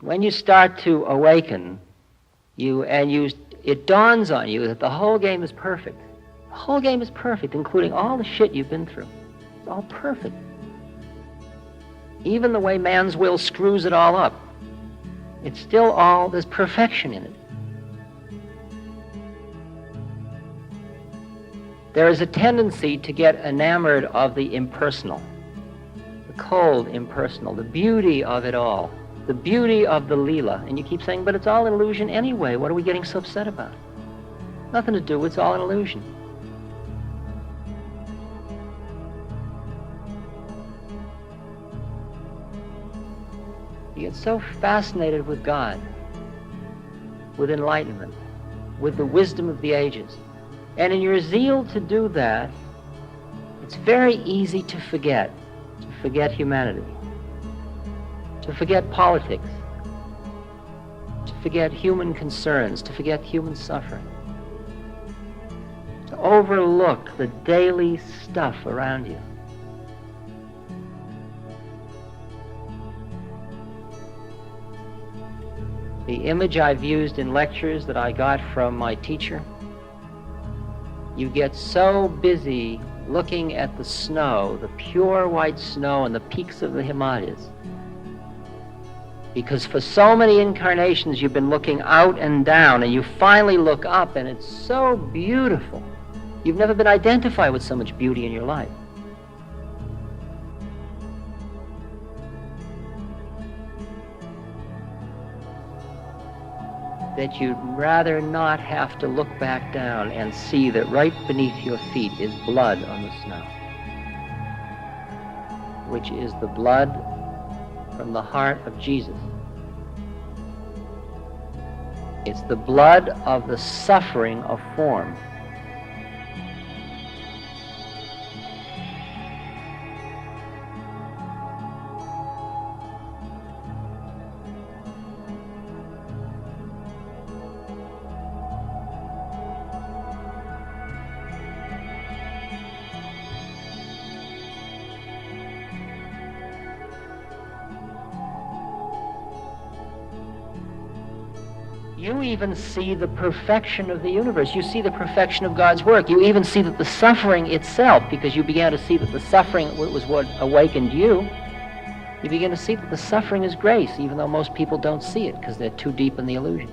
When you start to awaken, it dawns on you that the whole game is perfect. The whole game is perfect, including all the shit you've been through. It's all perfect. Even the way man's will screws it all up. It's still all, there's perfection in it. There is a tendency to get enamored of the impersonal, the cold impersonal, the beauty of it all, the beauty of the Leela. And you keep saying, but it's all an illusion anyway. What are we getting so upset about? Nothing to do, it's all an illusion. You get so fascinated with God, with enlightenment, with the wisdom of the ages. And in your zeal to do that, it's very easy to forget humanity, to forget politics, to forget human concerns, to forget human suffering, to overlook the daily stuff around you. The image I've used in lectures that I got from my teacher, you get so busy looking at the snow, the pure white snow and the peaks of the Himalayas, because for so many incarnations you've been looking out and down, and you finally look up and it's so beautiful. You've never been identified with so much beauty in your life. That you'd rather not have to look back down and see that right beneath your feet is blood on the snow, which is the blood from the heart of Jesus. It's the blood of the suffering of form. You even see the perfection of the universe. You see the perfection of God's work. You even see that the suffering itself, because you began to see that the suffering was what awakened you, you begin to see that the suffering is grace, even though most people don't see it because they're too deep in the illusion.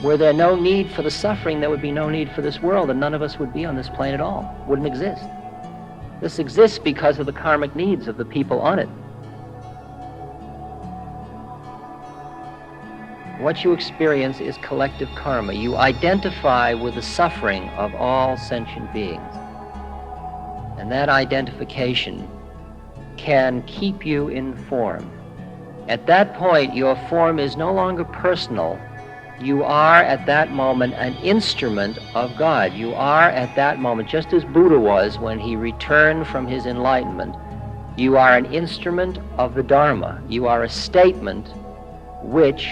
Were there no need for the suffering, there would be no need for this world, and none of us would be on this plane at all. Wouldn't exist. This exists because of the karmic needs of the people on it. What you experience is collective karma. You identify with the suffering of all sentient beings. And that identification can keep you in form. At that point, your form is no longer personal. You are at that moment an instrument of God. You are at that moment, just as Buddha was when he returned from his enlightenment, you are an instrument of the Dharma. You are a statement which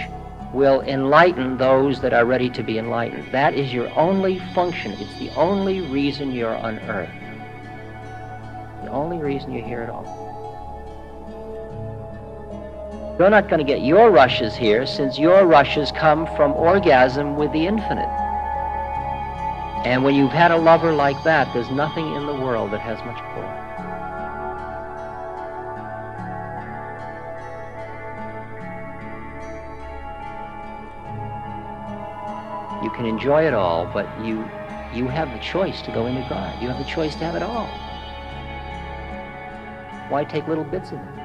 will enlighten those that are ready to be enlightened. That is your only function. It's the only reason you're on earth. The only reason you're here at all. You're not going to get your rushes here, since your rushes come from orgasm with the infinite. And when you've had a lover like that, there's nothing in the world that has much pull. You can enjoy it all, but you have the choice to go into God. You have the choice to have it all. Why take little bits of it?